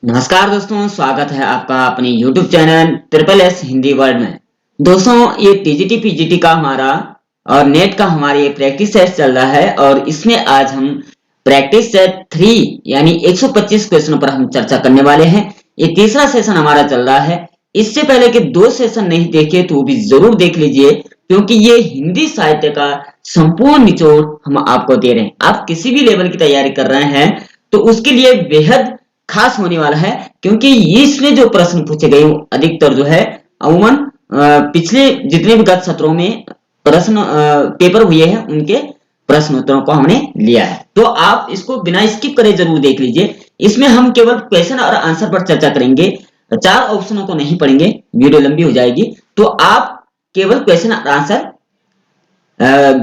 नमस्कार दोस्तों, स्वागत है आपका अपने YouTube channel triple S Hindi world में। दोस्तों, ये टीजीटी पीजीटी का हमारा और नेट का हमारा ये प्रैक्टिस सेट चल रहा है और इसमें आज हम प्रैक्टिस सेट 3 यानी 125 क्वेश्चनों पर हम चर्चा करने वाले हैं। ये तीसरा सेशन हमारा चल रहा है। इससे पहले के 2 सेशन नहीं देखे तो वो भी जरूर देख लीजिए, क्योंकि ये हिंदी साहित्य का संपूर्ण निचोड़ हम आपको दे रहे हैं। आप किसी भी लेवल की तैयारी कर रहे हैं तो उसके लिए बेहद खास होने वाला है, क्योंकि इसमें जो प्रश्न पूछे गए अधिकतर जो है अमूमन पिछले जितने भी गत सत्रों में प्रश्न पेपर हुए हैं उनके प्रश्न उत्तरों को हमने लिया है। तो आप इसको बिना स्किप करे जरूर देख लीजिए। इसमें हम केवल क्वेश्चन और आंसर पर चर्चा करेंगे, 4 ऑप्शनों को नहीं पढ़ेंगे, वीडियो लंबी हो जाएगी। तो आप केवल क्वेश्चन और आंसर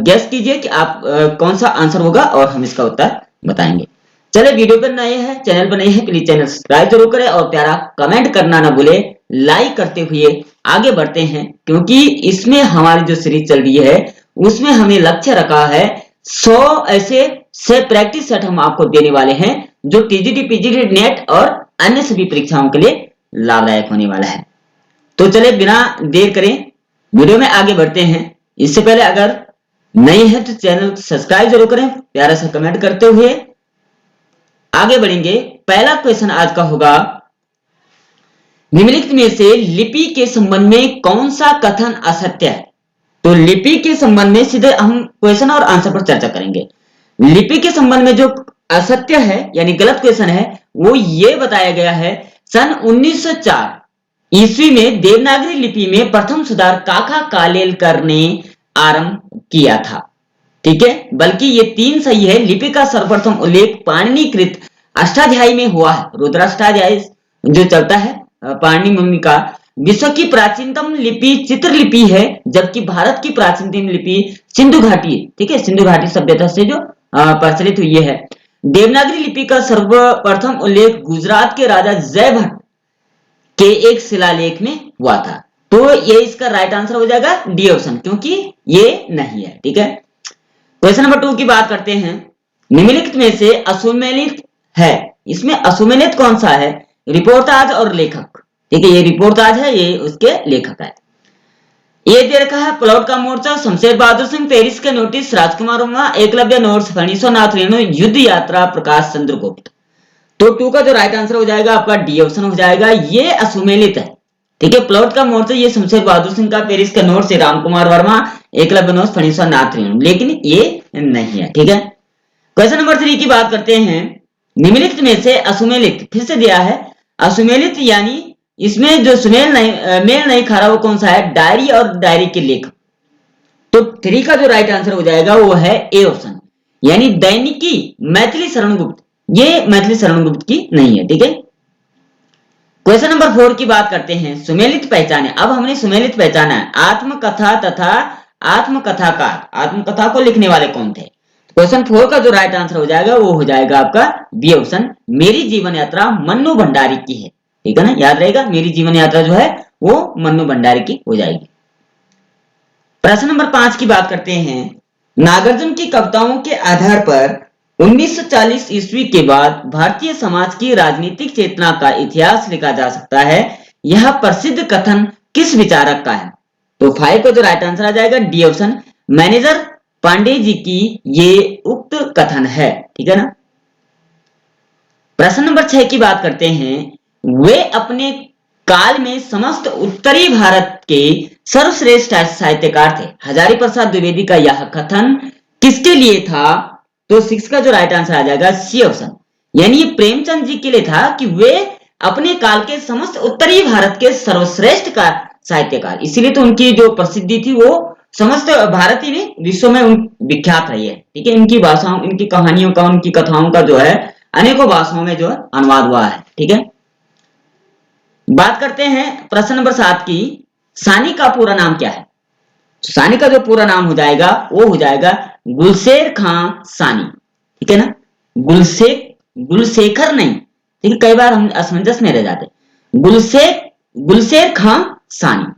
गेस कीजिए कि आप कौन सा आंसर होगा और हम इसका उत्तर बताएंगे। चले, वीडियो पर नए हैं, चैनल पर नए हैं, प्लीज चैनल सब्सक्राइब जरूर करें और प्यारा कमेंट करना ना भूले। लाइक करते हुए आगे बढ़ते हैं, क्योंकि इसमें हमारी जो सीरीज चल रही है उसमें हमें लक्ष्य रखा है 100 ऐसे से प्रैक्टिस सेट हम आपको देने वाले हैं जो टीजीटी पीजीटी नेट और अन्य सभी परीक्षाओं के लिए लाभदायक होने वाला है। तो चले, बिना देर करें वीडियो में आगे बढ़ते हैं। इससे पहले अगर नए हैं तो चैनल सब्सक्राइब जरूर करें, प्यारा सा कमेंट करते हुए आगे बढ़ेंगे। पहला क्वेश्चन आज का होगा, निम्नलिखित में से लिपि के संबंध में कौन सा कथन असत्य है? तो लिपि के संबंध में सीधे हम क्वेश्चन और आंसर पर चर्चा करेंगे। लिपि के संबंध में जो असत्य है यानी गलत क्वेश्चन है वो ये बताया गया है, सन 1904 ईस्वी में देवनागरी लिपि में प्रथम सुधार काका कालेलकर ने आरंभ किया था। ठीक है, बल्कि ये 3 सही है। लिपि का सर्वप्रथम उल्लेख पाणिनिकृत अष्टाध्यायी में हुआ है। रुद्राष्टाध्यायी जो चलता है पाणिनि मुनि का। विश्व की प्राचीनतम लिपि चित्रलिपि है, जबकि भारत की प्राचीनतम लिपि सिंधु घाटी, ठीक है, सिंधु घाटी सभ्यता से जो प्रचलित हुई है। देवनागरी लिपि का सर्वप्रथम उल्लेख गुजरात के राजा जयभट्ट के एक शिलालेख में हुआ था। तो ये इसका राइट आंसर हो जाएगा डी ऑप्शन, क्योंकि ये नहीं है। ठीक है, क्वेश्चन नंबर 2 की बात करते हैं। निम्नलिखित में से असुमेलित है, इसमें असुमेलित कौन सा है? रिपोर्टाज और लेखक। ठीक है, ये रिपोर्टाज है, ये उसके लेखक है। ये दे रखा है, प्लॉट का मोर्चा, शमशेर बहादुर सिंह, पेरिस के नोटिस, राजकुमार वर्मा, एकलव्य नोट्स, फणीश्वरनाथ रेणु, युद्ध यात्रा, प्रकाश चंद्र गुप्त। तो 2 का जो राइट आंसर हो जाएगा आपका डी ऑप्शन हो जाएगा, ये असुमेलित है। ठीक है, प्लॉट का मोर्चा ये शमशेर बहादुर सिंह का, पेरिस के नोट्स से रामकुमार वर्मा, एकलव्य नोट्स फणीश्वरनाथ रेणु, लेकिन ये नहीं है। ठीक है, क्वेश्चन नंबर 3 की बात करते हैं। निम्नलिखित में से असुमेलित, फिर से दिया है असुमेलित यानी इसमें जो सुमेल नहीं मेल नहीं खा रहा वो कौन सा है? डायरी और डायरी के लेखक। तो 3 का जो राइट आंसर हो जाएगा वो है ए ऑप्शन, यानी दैनिकी मैथिली शरण गुप्त। ये मैथिली शरण गुप्त की नहीं है। ठीक है, क्वेश्चन नंबर 4 की बात करते हैं। सुमेलित पहचाने, अब हमने सुमेलित पहचाना है। आत्मकथा तथा आत्मकथाकार, आत्मकथा को लिखने वाले कौन थे? क्वेश्चन 4 का जो राइट आंसर हो जाएगा वो हो जाएगा आपका बी ऑप्शन, मेरी जीवन यात्रा मन्नू भंडारी की है। ठीक है ना, याद रहेगा, मेरी जीवन यात्रा जो है वो मन्नू भंडारी की हो जाएगी। प्रश्न नंबर 5 की बात करते हैं। नागार्जुन की कविताओं के आधार पर 1940 ईस्वी के बाद भारतीय समाज की राजनीतिक चेतना का इतिहास लिखा जा सकता है। यह प्रसिद्ध कथन किस विचारक का है? तो 5 को जो राइट आंसर आ जाएगा D option, manager Pandey ji की ये उक्त कथन है। ठीक है ना, प्रश्न नंबर 6 की बात करते हैं। वे अपने काल में समस्त उत्तरी भारत के सर्वश्रेष्ठ साहित्यकार थे। हजारी प्रसाद द्विवेदी का यह कथन किसके लिए था? तो 6 का जो राइट आंसर आ जाएगा सी ऑप्शन, यानी ये प्रेमचंद जी के लिए था कि वे अपने काल के समस्त उत्तरी भारत के सर्वश्रेष्ठ का साहित्यकार, इसीलिए तो उनकी जो प्रसिद्धि थी वो समस्त भारत ही नहीं विश्व में विख्यात रही है। ठीक है, इनकी भाषाओं, इनकी कहानियों का, उनकी कथाओं का जो है अनेकों भाषाओं में जो है अनुवाद हुआ है। ठीक है, बात करते हैं प्रश्न नंबर 7 की। सानी का पूरा नाम क्या है? सानी का जो पूरा नाम हो जाएगा वो हो जाएगा गुलशेर खां सानी। ठीक है ना, गुलशेखर नहीं। ठीक है, कई बार हम असमंजस में रह जाते। गुलशेर खां सानी।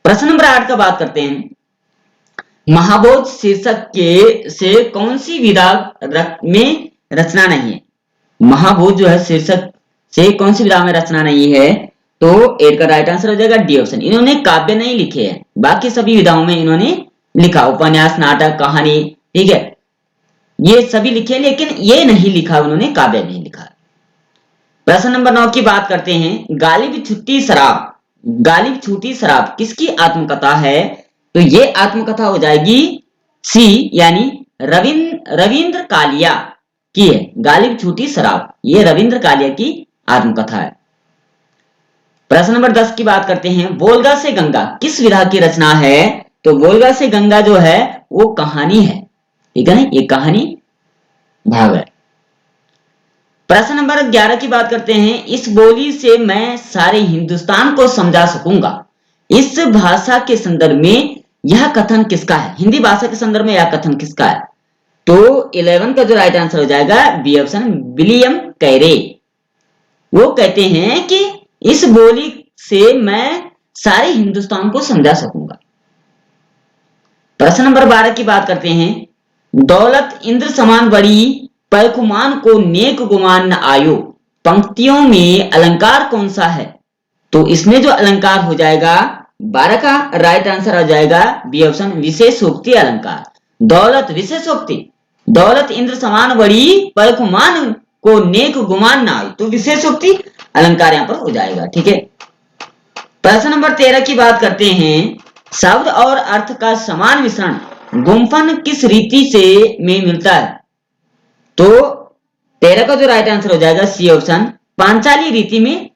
प्रश्न नंबर 8 का बात करते हैं। महाबोध शीर्षक के से कौन सी विधा में रचना नहीं है? महाबोध जो है शीर्षक से कौन सी विधा में रचना नहीं है, तो एड का राइट आंसर हो जाएगा डी ऑप्शन। इन्होंने काव्य नहीं लिखे हैं, बाकी सभी विधाओं में इन्होंने लिखा, उपन्यास, नाटक, कहानी, ठीक है, ये सभी लिखे, लेकिन ये नहीं लिखा उन्होंने, काव्य नहीं लिखा। प्रश्न नंबर 9 की बात करते हैं। गालिब छुट्टी शराब, गालिब छूटी शराब किसकी आत्मकथा है, तो ये आत्मकथा हो जाएगी सी, यानी रविंद्र कालिया की है। गालिब छूटी शराब ये रविंद्र कालिया की आत्मकथा है। प्रश्न नंबर 10 की बात करते हैं। वोल्गा से गंगा किस विधा की रचना है, तो वोल्गा से गंगा जो है वो कहानी है, ठीक है ना, ये कहानी भाग है। प्रश्न नंबर 11 की बात करते हैं। इस बोली से मैं सारे हिंदुस्तान को समझा सकूंगा, इस भाषा के संदर्भ में यह कथन किसका है, हिंदी भाषा के संदर्भ में यह कथन किसका है, तो 11 का जो राइट आंसर हो जाएगा बी ऑप्शन, विलियम कैरे। वो कहते हैं कि इस बोली से मैं सारे हिंदुस्तान को समझा सकूंगा। प्रश्न नंबर 12 की बात करते हैं। दौलत इंद्र समान बड़ी, पैकुमान को नेक गुमान न आयो, पंक्तियों में अलंकार कौन सा है, तो इसमें जो अलंकार हो जाएगा 12 का राइट आंसर आ जाएगा बी ऑप्शन, विशेषोक्ति अलंकार। दौलत विशेषोक्ति, दौलत इंद्र समान बड़ी, पैकुमान को नेक गुमान न आयो, तो विशेषोक्ति अलंकार यहां पर हो जाएगा, ठीक है। प्रश्न नंबर 13 की बात करते हैं। शब्द और अर्थ का समान मिश्रण गुम्फन किस रीति से में मिलता है, तो 13 का जो राइट आंसर हो जाएगा सी ऑप्शन, पांचाली रीति में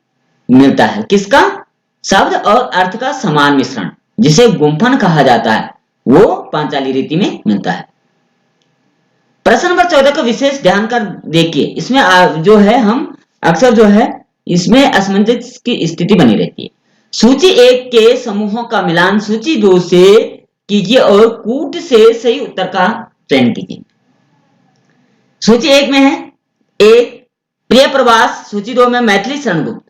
मिलता है। किसका, शब्द और अर्थ का समान मिश्रण जिसे गुम्फन कहा जाता है, वो पांचाली रीति में मिलता है। प्रश्न नंबर 14 का विशेष ध्यान कर देखिए, इसमें जो है हम अक्सर जो है इसमें असमंजस की स्थिति बनी रहती है। सूची 1 के समूहों का मिलान सूची 2 से कीजिए और कूट से सही उत्तर का चयन कीजिए। सूची 1 में है एक प्रिय प्रवास, सूची 2 में मैथिली शरण गुप्त,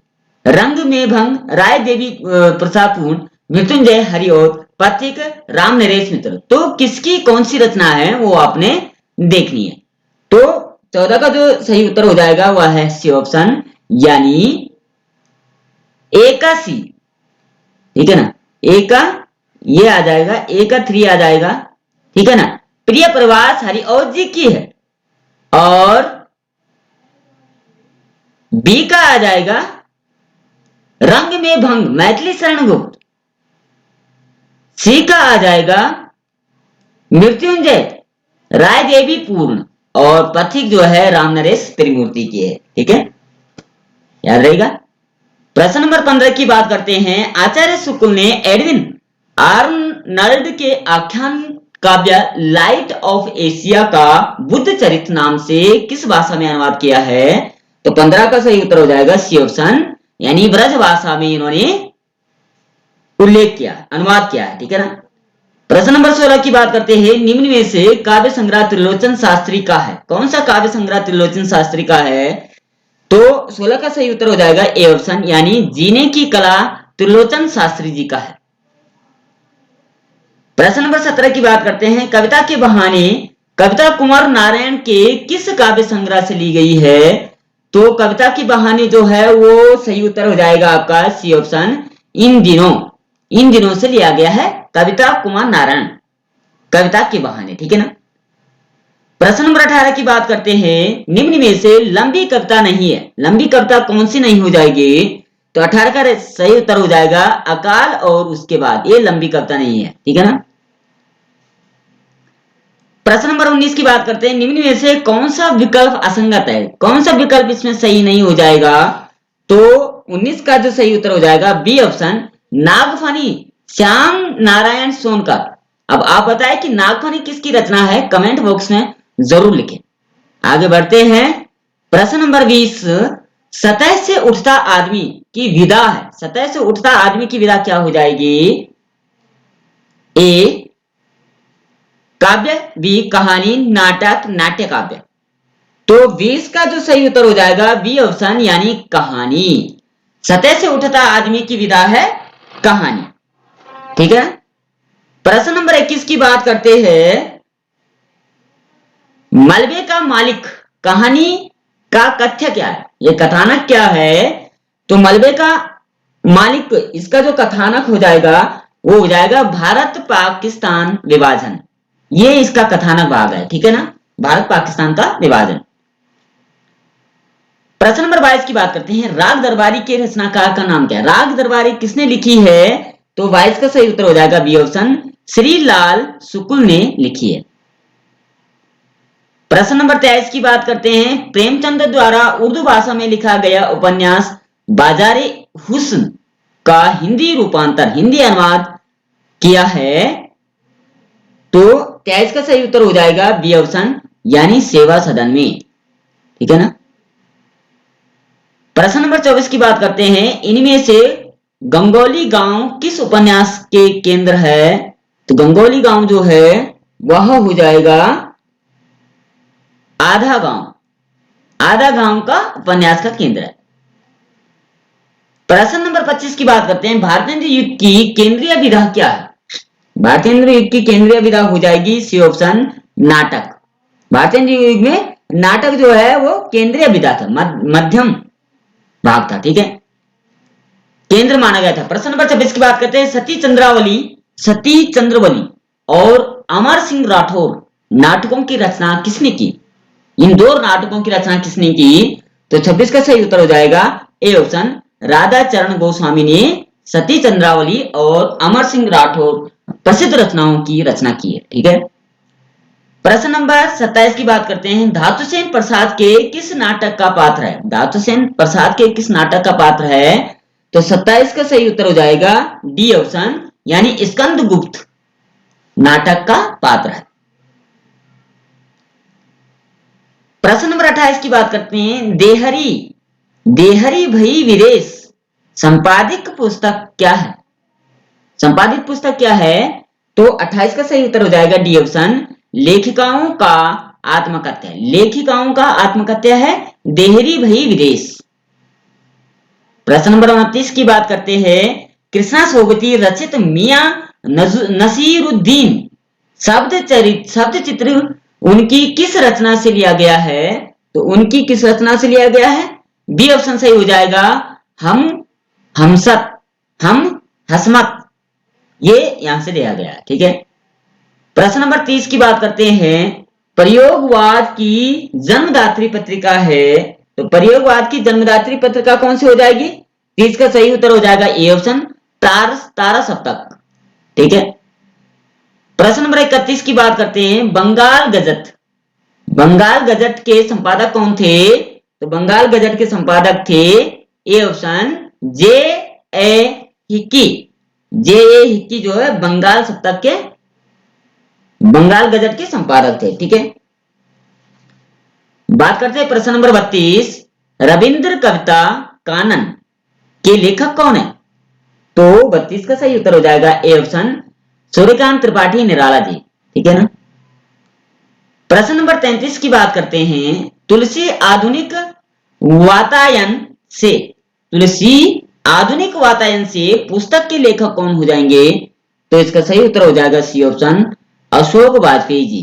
रंग में भंग, राय देवी प्रसाद पूर्ण, मृत्युंजय हरि और पथिक राम नरेश मित्र। तो किसकी कौन सी रचना है वो आपने देखनी है। तो 14 का जो सही उत्तर हो जाएगा वह है सी ऑप्शन, यानी ए का सी, ठीक है ना, ए का ये आ जाएगा, ए का 3 आ जाएगा, ठीक है ना। प्रिय प्रवास हरिओं जी की है और बी का आ जाएगा रंग में भंग मैथिली शरण गुप्त, सी का आ जाएगा मृत्युंजय राय देवी पूर्ण और पथिक जो है राम नरेश त्रिमूर्ति की है, ठीक है, याद रहेगा। प्रश्न नंबर 15 की बात करते हैं। आचार्य शुक्ल ने एडविन आर्नल्ड के आख्यान काव्य लाइट ऑफ एशिया का बुद्ध चरित्र नाम से किस भाषा में अनुवाद किया है, तो 15 का सही उत्तर हो जाएगा सी ऑप्शन, यानी ब्रज भाषा में इन्होंने उल्लेख किया, अनुवाद किया है, ठीक है ना। प्रश्न नंबर 16 की बात करते हैं। निम्न में से काव्य संग्रह त्रिलोचन शास्त्री का है, कौन सा काव्य संग्रह त्रिलोचन शास्त्री का है, तो 16 का सही उत्तर हो जाएगा ए ऑप्शन, यानी जीने की कला त्रिलोचन शास्त्री जी का है। प्रश्न नंबर 17 की बात करते हैं। कविता के बहाने कविता कुमार नारायण के किस काव्य संग्रह से ली गई है, तो कविता के बहाने जो है वो सही उत्तर हो जाएगा आपका सी ऑप्शन, इन दिनों से लिया गया है कविता कुमार नारायण, कविता के बहाने, ठीक है ना। प्रश्न नंबर 18 की बात करते हैं। निम्न में से लंबी कविता नहीं है, लंबी कविता कौन सी नहीं हो जाएगी, तो 18 का सही उत्तर हो जाएगा अकाल और उसके बाद, ये लंबी कविता नहीं है, ठीक है ना। प्रश्न नंबर 19 की बात करते हैं। निम्न में से कौन सा विकल्प असंगत है, कौन सा विकल्प इसमें सही नहीं हो जाएगा, तो 19 का जो सही उत्तर हो जाएगा बी ऑप्शन, नागफनी श्याम नारायण सोनकर। अब आप बताएं कि नागफनी किसकी रचना है, कमेंट बॉक्स में जरूर लिखें। आगे बढ़ते हैं। प्रश्न नंबर 20, सतह से उठता आदमी की विधा है, सतह से उठता आदमी की विधा क्या हो जाएगी, ए काव्य, बी कहानी, नाटक, नाट्य काव्य। तो 20 का जो सही उत्तर हो जाएगा बी ऑप्शन, यानी कहानी। सतह से उठता आदमी की विधा है कहानी, ठीक है। प्रश्न नंबर 21 की बात करते हैं। मलबे का मालिक कहानी का कथ्य क्या है, ये कथानक क्या है? तो मलबे का मालिक, इसका जो कथानक हो जाएगा वो हो जाएगा भारत पाकिस्तान विभाजन। ये इसका कथानक भाग है, ठीक है ना, भारत पाकिस्तान का विभाजन। प्रश्न नंबर 22 की बात करते हैं। राग दरबारी के रचनाकार का नाम क्या है? राग दरबारी किसने लिखी है? तो 22 का सही उत्तर हो जाएगा बी ऑप्शन, श्री लाल शुक्ल ने लिखी है। प्रश्न नंबर 23 की बात करते हैं। प्रेमचंद द्वारा उर्दू भाषा में लिखा गया उपन्यास बाजारे हुस्न का हिंदी रूपांतर, हिंदी अनुवाद किया है? तो 23 का सही उत्तर हो जाएगा बी ऑप्शन, यानी सेवा सदन में, ठीक है ना। प्रश्न नंबर 24 की बात करते हैं। इनमें से गंगोली गांव किस उपन्यास के केंद्र है? तो गंगोली गांव जो है वह हो जाएगा आधा गांव, आधा गांव का उपन्यास का केंद्र है। प्रश्न नंबर 25 की बात करते हैं। भारतेंद्र युग की केंद्रीय विधा क्या है? भारतेंद्र युग की केंद्रीय विधा हो जाएगी सी ऑप्शन, नाटक। भारतेंद्र युग में नाटक जो है वो केंद्रीय विधा था, मध्यम भाग था, ठीक है, केंद्र माना गया था। प्रश्न नंबर 26 की बात करते हैं। सती चंद्रवली और अमर सिंह राठौर नाटकों की रचना किसने की? इन दो नाटकों की रचना किसने की? तो 26 का सही उत्तर हो जाएगा ए ऑप्शन, राधा चरण गोस्वामी ने सती चंद्रावली और अमर सिंह राठौर प्रसिद्ध रचनाओं की रचना की है, ठीक है। प्रश्न नंबर 27 की बात करते हैं। धातुसेन प्रसाद के किस नाटक का पात्र है? धातुसेन प्रसाद के किस नाटक का पात्र है? तो 27 का सही उत्तर हो जाएगा डी ऑप्शन, यानी स्कंदगुप्त नाटक का पात्र है। प्रश्न नंबर 28 की बात करते हैं। देहरी भई विदेश संपादित पुस्तक क्या है? संपादित पुस्तक क्या है? तो 28 का सही उत्तर हो जाएगा डी ऑप्शन, लेखिकाओं का आत्मकथ्य। लेखिकाओं का आत्मकथ्य है देहरी भई विदेश। प्रश्न नंबर 29 की बात करते हैं। कृष्णा सोबती रचित मियां नसीरुद्दीन शब्द चित्र उनकी किस रचना से लिया गया है? तो उनकी किस रचना से लिया गया है? बी ऑप्शन सही हो जाएगा, हम हसमत, ये यहां से लिया गया है, ठीक है। प्रश्न नंबर 30 की बात करते हैं। प्रयोगवाद की जन्मदात्री पत्रिका है, तो प्रयोगवाद की जन्मदात्री पत्रिका कौन सी हो जाएगी? 30 का सही उत्तर हो जाएगा ए ऑप्शन, तारा सप्तक, ठीक है। प्रश्न नंबर 31 की बात करते हैं। बंगाल गजट के संपादक कौन थे? तो बंगाल गजट के संपादक थे A option, J A Hickey जो है बंगाल गजट के संपादक थे, ठीक है। बात करते हैं प्रश्न नंबर 32। रविंद्र कविता कानन के लेखक कौन है? तो 32 का सही उत्तर हो जाएगा ए ऑप्शन, सूर्यकांत त्रिपाठी निराला जी, ठीक है ना। प्रश्न नंबर 33 की बात करते हैं। तुलसी आधुनिक वातायन से पुस्तक के लेखक कौन हो जाएंगे? तो इसका सही उत्तर हो जाएगा सी ऑप्शन, अशोक वाजपेयी जी।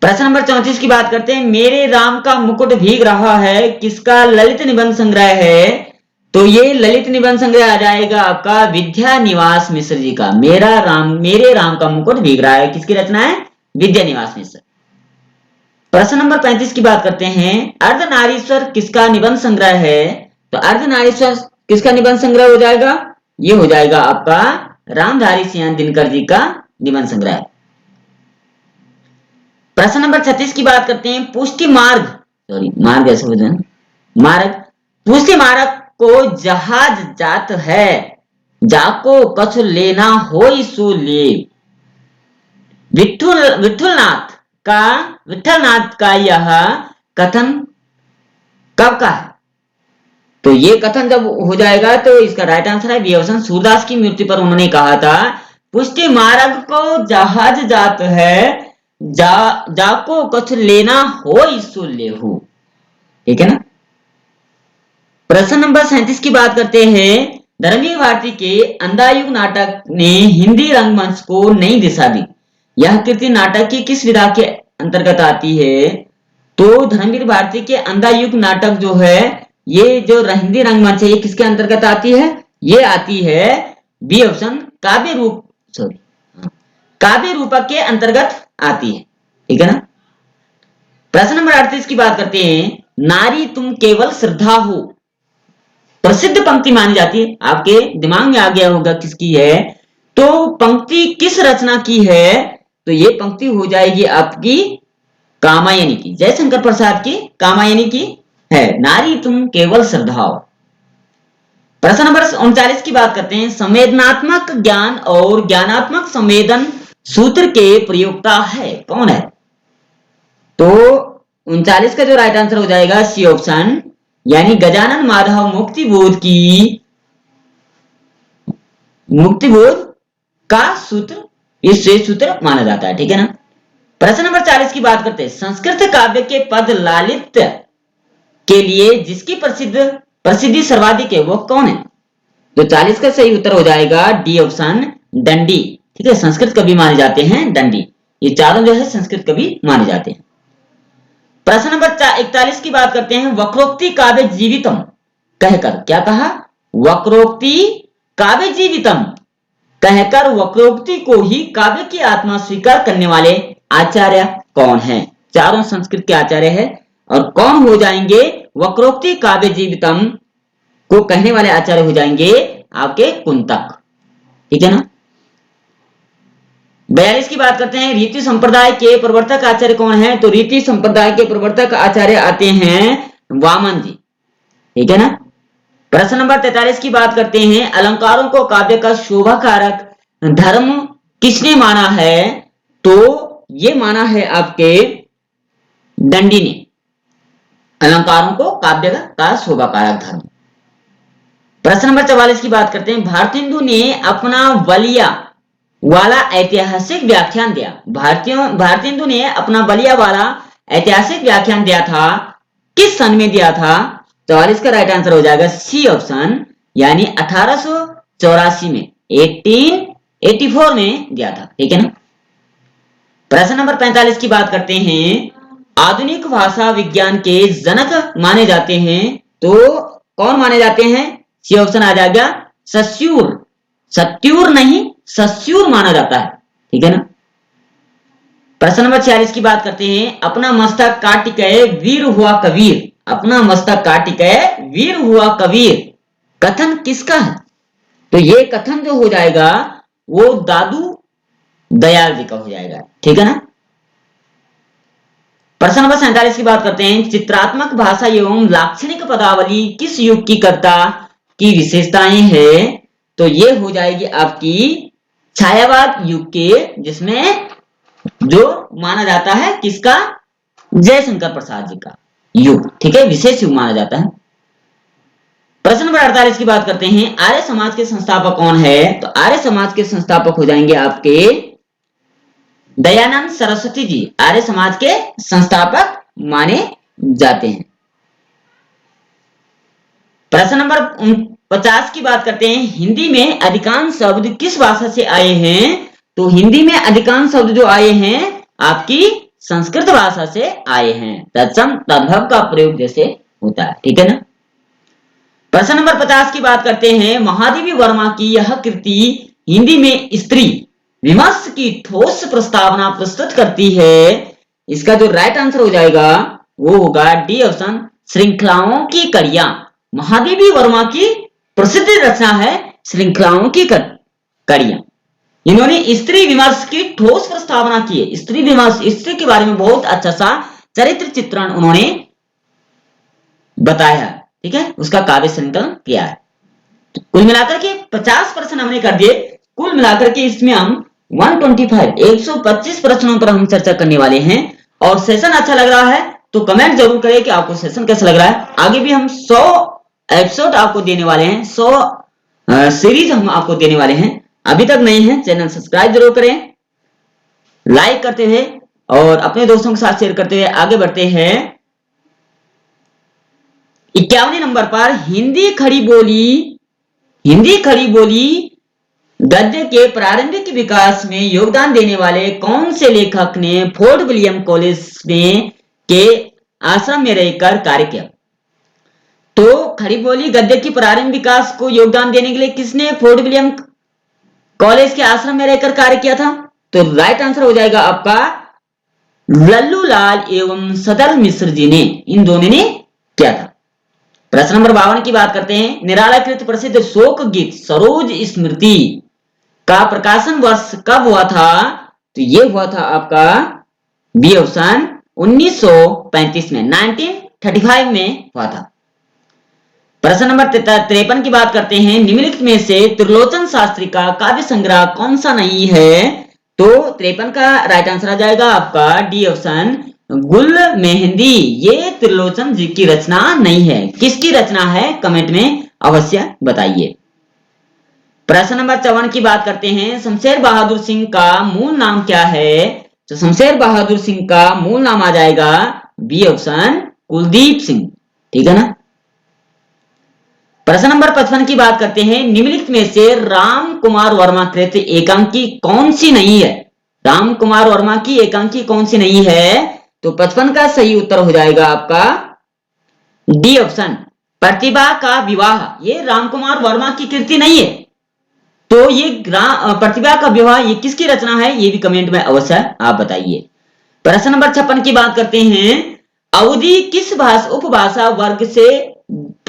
प्रश्न नंबर 34 की बात करते हैं। मेरे राम का मुकुट भीग रहा है किसका ललित निबंध संग्रह है? तो ये ललित निबंध संग्रह आ जाएगा आपका विद्या निवास मिश्र जी का। मेरे राम का मुकुट भीग रहा है किसकी रचना है? विद्या निवास मिश्र। प्रश्न नंबर 35 की बात करते हैं। अर्धनारीश्वर किसका निबंध संग्रह है? तो अर्धनारीश्वर किसका निबंध संग्रह हो जाएगा? ये हो जाएगा आपका रामधारी सिंह दिनकर जी का निबंध संग्रह। प्रश्न नंबर 36 की बात करते हैं। पुष्टि मार्ग को जहाज जात है, जाको कछु लेना होई सो ले। विठलनाथ का यह कथन कब का है? तो ये कथन जब हो जाएगा तो इसका राइट आंसर है बी ऑप्शन, सूरदास की मृत्यु पर उन्होंने कहा था पुष्टि मार्ग को जहाज जात है, जाको कछु लेना होई सो लेहू, ठीक है ना। प्रश्न नंबर 37 की बात करते हैं। धर्मवीर भारती के अंधायुग नाटक ने हिंदी रंगमंच को नई दिशा दी। यह कृति नाटक की किस विधा के अंतर्गत आती है? तो धर्मवीर भारती के अंधा युग नाटक जो है, ये जो हिंदी रंगमंच है, ये किसके अंतर्गत आती है? ये आती है बी ऑप्शन काव्य रूप, सॉरी, काव्य रूपक के अंतर्गत आती है। ठीक है ना। प्रश्न नंबर 38 की बात करते हैं। नारी तुम केवल श्रद्धा हो, प्रसिद्ध पंक्ति मानी जाती है। आपके दिमाग में आ गया होगा किसकी है। तो पंक्ति किस रचना की है? तो ये पंक्ति हो जाएगी आपकी कामायनी की, जयशंकर प्रसाद की कामायनी की है, नारी तुम केवल श्रद्धा हो। प्रश्न नंबर 39 की बात करते हैं। संवेदनात्मक ज्ञान और ज्ञानात्मक संवेदन सूत्र के प्रयोक्ता है कौन है? तो 39 का जो राइट आंसर हो जाएगा सी ऑप्शन, यानी गजानन माधव मुक्तिबोध का सूत्र, ये श्रेष्ठ सूत्र माना जाता है। ठीक है ना। प्रश्न नंबर 40 की बात करते हैं। संस्कृत काव्य के पद लालित्य के लिए जिसकी प्रसिद्धि सर्वाधिक है वो कौन है? तो 40 का सही उत्तर हो जाएगा डी ऑप्शन, दंडी। ठीक है, संस्कृत कवि माने जाते हैं दंडी। ये चारों जो है संस्कृत कवि माने जाते हैं। प्रश्न नंबर 41 की बात करते हैं। वक्रोक्ति काव्य जीवितम कहकर क्या कहा? वक्रोक्ति काव्य जीवितम कहकर वक्रोक्ति को ही काव्य की आत्मा स्वीकार करने वाले आचार्य कौन है? चारों संस्कृत के आचार्य है, और कौन हो जाएंगे वक्रोक्ति काव्य जीवितम को कहने वाले आचार्य हो जाएंगे आपके कुंतक। ठीक है ना। 42 की बात करते हैं। रीति संप्रदाय के प्रवर्तक आचार्य कौन है? तो रीति संप्रदाय के प्रवर्तक आचार्य आते हैं वामन जी। ठीक है ना। प्रश्न नंबर 43 की बात करते हैं। अलंकारों को काव्य का शोभा कारक धर्म किसने माना है? तो ये माना है आपके दंडी ने, अलंकारों को काव्य का शोभा कारक धर्म। प्रश्न नंबर 44 की बात करते हैं। भारतेंदु ने अपना बलिया वाला ऐतिहासिक व्याख्यान दिया, भारतेंदु ने अपना बलिया वाला ऐतिहासिक व्याख्यान दिया था, किस सन में दिया था? 44 का राइट आंसर हो जाएगा सी ऑप्शन, यानी 1884 में, 1884 में दिया था। ठीक है ना। प्रश्न नंबर 45 की बात करते हैं। आधुनिक भाषा विज्ञान के जनक माने जाते हैं, तो कौन माने जाते हैं? सी ऑप्शन आ जाएगा सस्यूर, सत्यूर नहीं सस्यूर माना जाता है। ठीक है ना। प्रश्न नंबर 46 की बात करते हैं। अपना मस्तक काट के वीर हुआ कबीर, अपना मस्तक काट के वीर हुआ कबीर कथन किसका है? तो ये कथन जो हो जाएगा वो दादू दयाल जी का हो जाएगा। ठीक है ना। प्रश्न नंबर 47 की बात करते हैं। चित्रात्मक भाषा एवं लाक्षणिक पदावली किस युग की कर्ता की विशेषताएं है? तो ये हो जाएगी आपकी छायावाद युग के, जिसमें जो माना जाता है किसका? जयशंकर प्रसाद जी का युग। ठीक है, विशेष युग माना जाता है। प्रश्न नंबर 48 की बात करते हैं। आर्य समाज के संस्थापक कौन है? तो आर्य समाज के संस्थापक हो जाएंगे आपके दयानंद सरस्वती जी, आर्य समाज के संस्थापक माने जाते हैं। प्रश्न नंबर 50 की बात करते हैं। हिंदी में अधिकांश शब्द किस भाषा से आए हैं? तो हिंदी में अधिकांश शब्द जो आए हैं आपकी संस्कृत भाषा से आए हैं, तत्सम तद्भव का प्रयोग जैसे होता है। ठीक है ना। प्रश्न नंबर 50 की बात करते हैं। महादेवी वर्मा की यह कृति हिंदी में स्त्री विमर्श की ठोस प्रस्तावना प्रस्तुत करती है, इसका जो राइट आंसर हो जाएगा वो होगा डी ऑप्शन, श्रृंखलाओं की कड़ियां। महादेवी वर्मा की प्रसिद्ध रचना है श्रृंखलाओं की कड़ियां। इन्होंने स्त्री विमर्श की ठोस प्रस्तावना की है। स्त्री विमर्श, स्त्री के बारे में बहुत अच्छा सा चरित्र चित्रण उन्होंने बताया। ठीक है, उसका काव्य संकलन किया है। तो कुल मिलाकर के 50 प्रश्न हमने कर दिए। कुल मिलाकर के इसमें हम 125 प्रश्नों पर हम चर्चा करने वाले हैं। और सेशन अच्छा लग रहा है तो कमेंट जरूर करें कि आपको सेशन कैसा लग रहा है। आगे भी हम 100 एपिसोड आपको देने वाले हैं, 100 सीरीज हम आपको देने वाले हैं। अभी तक नहीं है चैनल सब्सक्राइब जरूर करें, लाइक करते हुए और अपने दोस्तों के साथ शेयर करते हुए आगे बढ़ते हैं। 51वें नंबर पर हिंदी खड़ी बोली गद्य के प्रारंभिक विकास में योगदान देने वाले कौन से लेखक ने फोर्ट विलियम कॉलेज में के आश्रम में रहकर कार्य किया। तो खड़ी बोली गद्य की प्रारंभिक विकास को योगदान देने के लिए किसने फोर्ट विलियम कॉलेज के आश्रम में रहकर कार्य किया था? तो राइट आंसर हो जाएगा आपका लल्लू लाल एवं सदल मिश्र जी ने, इन दोनों ने किया था। प्रश्न नंबर 52 की बात करते हैं। निरालाकृत प्रसिद्ध शोक गीत सरोज स्मृति का प्रकाशन वर्ष कब हुआ था? तो ये हुआ था आपका बी ऑप्शन 1935 में, 1935 में हुआ था। प्रश्न नंबर 53 की बात करते हैं। निम्नलिखित में से त्रिलोचन शास्त्री का काव्य संग्रह कौन सा नहीं है? तो 53 का राइट आंसर आ जाएगा आपका डी ऑप्शन गुल मेहंदी। ये त्रिलोचन जी की रचना नहीं है। किसकी रचना है? कमेंट में अवश्य बताइए। प्रश्न नंबर 54 की बात करते हैं। शमशेर बहादुर सिंह का मूल नाम क्या है? तो शमशेर बहादुर सिंह का मूल नाम आ जाएगा बी ऑप्शन कुलदीप सिंह। ठीक है ना। प्रश्न नंबर 55 की बात करते हैं। निम्नलिखित में से राम कुमार वर्मा कृत एकांकी कौन सी नहीं है? राम कुमार वर्मा की एकांकी कौन सी नहीं है? तो 55 का सही उत्तर हो जाएगा आपका डी ऑप्शन प्रतिभा का विवाह। ये राम कुमार वर्मा की कृति नहीं है। तो ये प्रतिभा का विवाह ये किसकी रचना है? ये भी कमेंट में अवश्य आप बताइए। प्रश्न नंबर 56 की बात करते हैं। अवधि किस उपभाषा वर्ग से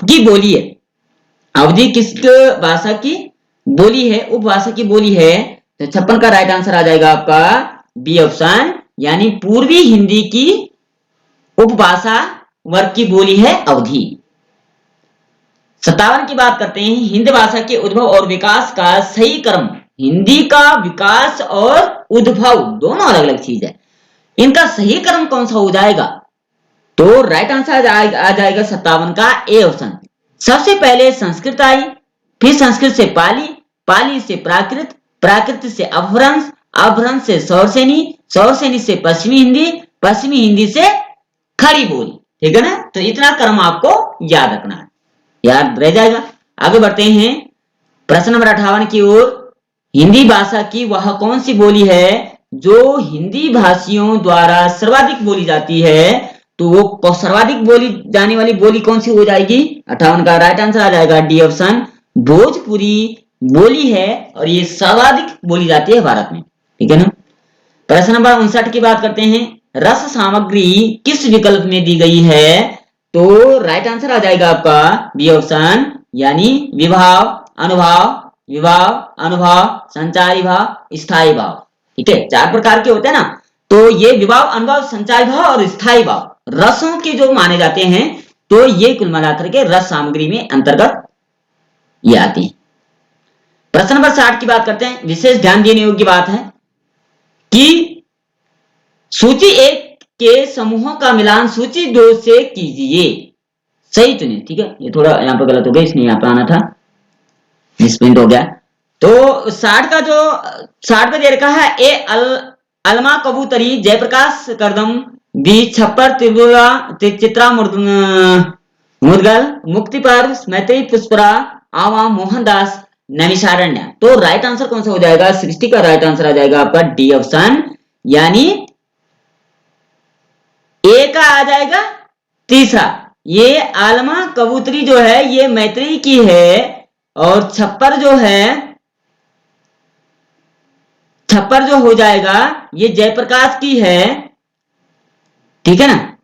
की बोली है? अवधि किस भाषा की बोली है? उपभाषा की बोली है। तो 56 का राइट आंसर आ जाएगा आपका बी ऑप्शन यानी पूर्वी हिंदी की उपभाषा वर्ग की बोली है अवधि। 57 की बात करते हैं। हिंदी भाषा के उद्भव और विकास का सही क्रम। हिंदी का विकास और उद्भव दोनों अलग अलग चीज है। इनका सही क्रम कौन सा हो जाएगा? तो राइट आंसर आ जाएगा 57 का ए ऑप्शन। सबसे पहले संस्कृत आई, फिर संस्कृत से पाली, पाली से प्राकृत, प्राकृत से अपभ्रंश, अपभ्रंश से सौरसेनी, सौरसेनी से पश्चिमी हिंदी, पश्चिमी हिंदी से खड़ी बोली। ठीक है ना। तो इतना क्रम आपको याद रखना है, याद रह जाएगा। आगे बढ़ते हैं प्रश्न नंबर 58 की ओर। हिंदी भाषा की वह कौन सी बोली है जो हिंदी भाषियों द्वारा सर्वाधिक बोली जाती है? तो वो सर्वाधिक बोली जाने वाली बोली कौन सी हो जाएगी? 58 का राइट आंसर आ जाएगा डी ऑप्शन भोजपुरी बोली है और ये सर्वाधिक बोली जाती है भारत में। ठीक है ना। प्रश्न नंबर 59 की बात करते हैं। रस सामग्री किस विकल्प में दी गई है? तो राइट आंसर आ जाएगा आपका बी ऑप्शन यानी विभाव, अनुभाव, विभाव, अनुभव, संचारी भाव, स्थायी भाव। ठीक है, 4 प्रकार के होते हैं ना। तो ये विभाव, अनुभव, संचारी भाव और स्थायी भाव रसों के जो माने जाते हैं। तो ये कुल मिलाकर के रस सामग्री में अंतर्गत ये आती है। प्रश्न नंबर 60 की बात करते हैं। विशेष ध्यान देने योग्य बात है कि सूची 1 के समूहों का मिलान सूची 2 से कीजिए। सही चुनिए। ठीक है, ये थोड़ा यहाँ पर गलत हो गया, इसलिए यहाँ पर आना था, मिसप्रिंट हो गया। तो 60 का जो 60 पे दे रखा है ए अलमा कबूतरी, जयप्रकाश करदम, बी छप्पर त्रिपुरा चित्रा मुदगल, मुक्ति पर मैत्री पुष्परा, आवा मोहनदास, नैमिषारण्य। तो राइट आंसर कौन सा हो जाएगा? 60 का राइट आंसर आ जाएगा आपका डी ऑप्शन यानी ए का आ जाएगा तीसरा। ये आलमा कबूतरी जो है ये मैत्री की है और छप्पर जो है, छप्पर जो हो जाएगा ये जयप्रकाश की है। ठीक है ना।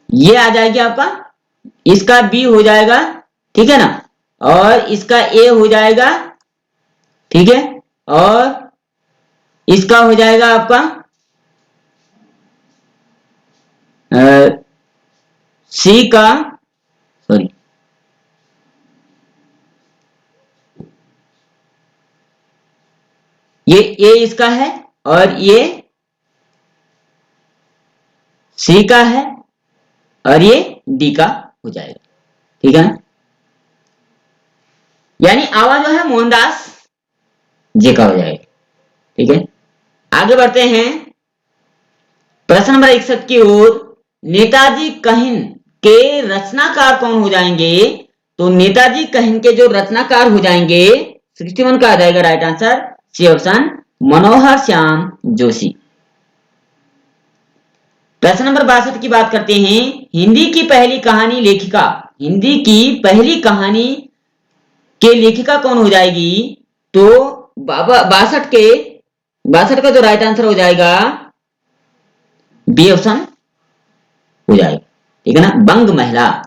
ये आ जाएगी आपका, इसका बी हो जाएगा। ठीक है ना। और इसका ए हो जाएगा। ठीक है। और इसका हो जाएगा आपका सी का, सॉरी ये ए इसका है और ये सी का है और ये डी का हो जाएगा। ठीक है ना। यानी आवा जो है मोहनदास जे का हो जाएगा। ठीक है, आगे बढ़ते हैं प्रश्न नंबर 61 की ओर। नेताजी कहिन के रचनाकार कौन हो जाएंगे? तो नेताजी कहिन के जो रचनाकार हो जाएंगे 61 का आ जाएगा राइट आंसर सी ऑप्शन मनोहर श्याम जोशी। प्रश्न नंबर 62 की बात करते हैं। हिंदी की पहली कहानी लेखिका, हिंदी की पहली कहानी के लेखिका कौन हो जाएगी? तो 62 का जो राइट आंसर हो जाएगा बी ऑप्शन हो जाएगा, ठीक है ना, बंग महिला।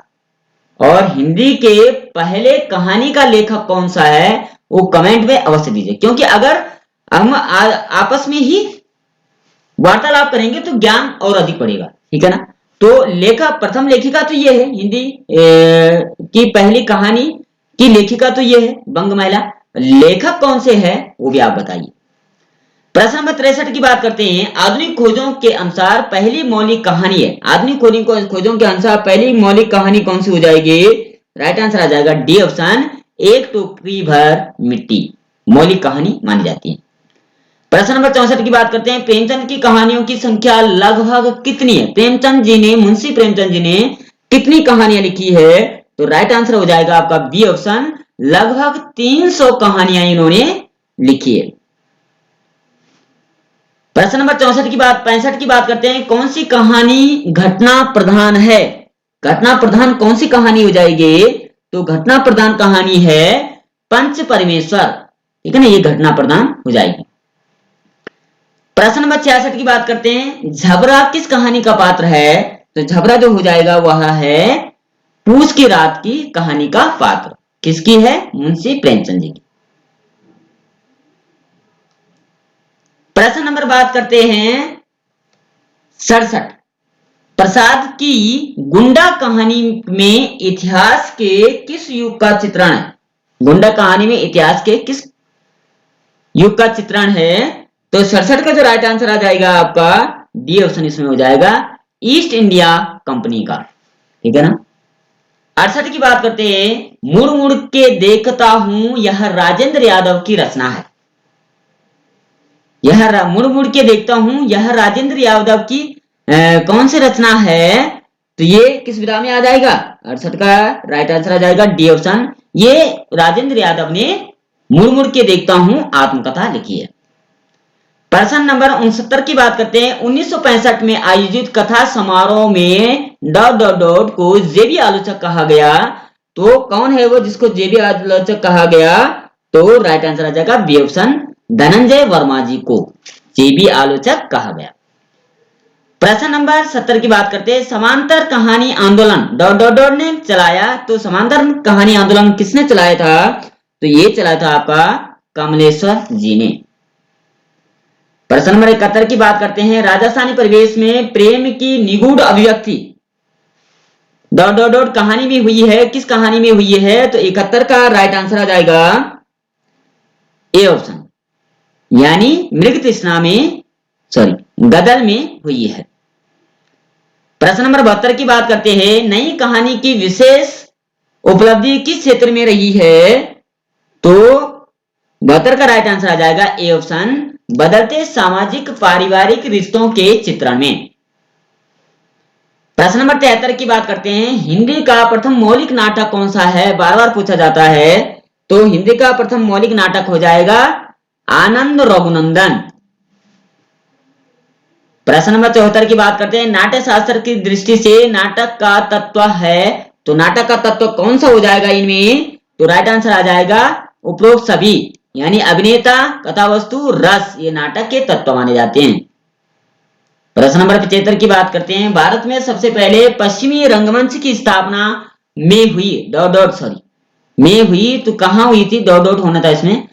और हिंदी के पहले कहानी का लेखक कौन सा है वो कमेंट में अवश्य दीजिए, क्योंकि अगर हम आपस में ही वार्तालाप करेंगे तो ज्ञान और अधिक बढ़ेगा, ठीक है ना। तो लेखक, प्रथम लेखिका तो ये है, हिंदी की पहली कहानी की लेखिका तो ये है बंग महिला। लेखक कौन से है वो भी आप बताइए। प्रश्न नंबर 63 की बात करते हैं। आधुनिक खोजों के अनुसार पहली मौलिक कहानी है, आधुनिक खोजों के अनुसार पहली मौलिक कहानी कौन सी हो जाएगी? राइट आंसर आ जाएगा डी ऑप्शन, एक टोकरी भर मिट्टी मौलिक कहानी मानी जाती है। प्रश्न नंबर 64 की बात करते हैं। प्रेमचंद की कहानियों की संख्या लगभग कितनी है? प्रेमचंद जी ने, मुंशी प्रेमचंद जी ने कितनी कहानियां लिखी है? तो राइट आंसर हो जाएगा आपका बी ऑप्शन, लगभग 300 कहानियां इन्होंने लिखी है। प्रश्न नंबर 65 की बात करते हैं। कौन सी कहानी घटना प्रधान है? घटना प्रधान कौन सी कहानी हो जाएगी? तो घटना प्रधान कहानी है पंच परमेश्वर, ठीक है ना, ये घटना प्रधान हो जाएगी। प्रश्न नंबर 66 की बात करते हैं। झबरा किस कहानी का पात्र है? तो झबरा जो हो जाएगा वह है पूस की रात की कहानी का पात्र। किसकी है? मुंशी प्रेमचंद जी की। प्रश्न नंबर बात करते हैं 67। प्रसाद की गुंडा कहानी में इतिहास के किस युग का चित्रण है? गुंडा कहानी में इतिहास के किस युग का चित्रण है? तो 67 का जो राइट आंसर आ जाएगा आपका डी ऑप्शन इसमें हो जाएगा, ईस्ट इंडिया कंपनी का, ठीक है ना। 68 की बात करते हैं। मुड़ मुड़ के देखता हूं यह राजेंद्र यादव की रचना है। यह मुड़ मुड़ के देखता हूं यह राजेंद्र यादव की कौन सी रचना है? तो ये किस विधा में आ जाएगा? 68 का राइट आंसर आ जाएगा डी ऑप्शन, ये राजेंद्र यादव ने मुड़ मुड़ के देखता हूं आत्मकथा लिखी है। प्रश्न नंबर 69 की बात करते हैं। 1965 में आयोजित कथा समारोह में डॉट को जेबी आलोचक कहा गया, तो कौन है वो जिसको जेबी आलोचक कहा गया? तो राइट आंसर आ जाएगा बी ऑप्शन, धनंजय वर्मा जी को जेबी आलोचक कहा गया। प्रश्न नंबर 70 की बात करते हैं। समांतर कहानी आंदोलन डॉट ने चलाया, तो समांतर कहानी आंदोलन किसने चलाया था? तो ये चलाया था आपका कमलेश्वर जी ने। प्रश्न नंबर 71 की बात करते हैं। राजस्थानी परिवेश में प्रेम की निगूढ़ अभिव्यक्ति डॉट कहानी में हुई है, किस कहानी में हुई है? तो 71 का राइट आंसर आ जाएगा ए ऑप्शन, यानी मृग तृष्णा में, सॉरी गदर में हुई है। प्रश्न नंबर 72 की बात करते हैं। नई कहानी की विशेष उपलब्धि किस क्षेत्र में रही है? तो 72 का राइट आंसर आ जाएगा ए ऑप्शन, बदलते सामाजिक पारिवारिक रिश्तों के चित्रण में। प्रश्न नंबर 73 की बात करते हैं। हिंदी का प्रथम मौलिक नाटक कौन सा है? बार बार पूछा जाता है। तो हिंदी का प्रथम मौलिक नाटक हो जाएगा आनंद रघुनंदन। प्रश्न नंबर 74 की बात करते हैं। नाट्य शास्त्र की दृष्टि से नाटक का तत्व है, तो नाटक का तत्व कौन सा हो जाएगा इनमें? तो राइट आंसर आ जाएगा उपरोक्त सभी, यानी अभिनेता, कथावस्तु, रस, ये नाटक के तत्व माने जाते हैं। प्रश्न नंबर 75 की बात करते हैं। भारत में सबसे पहले पश्चिमी रंगमंच की स्थापना में हुई सॉरी में हुई, तो कहां हुई थी? डॉट होना था इसमें,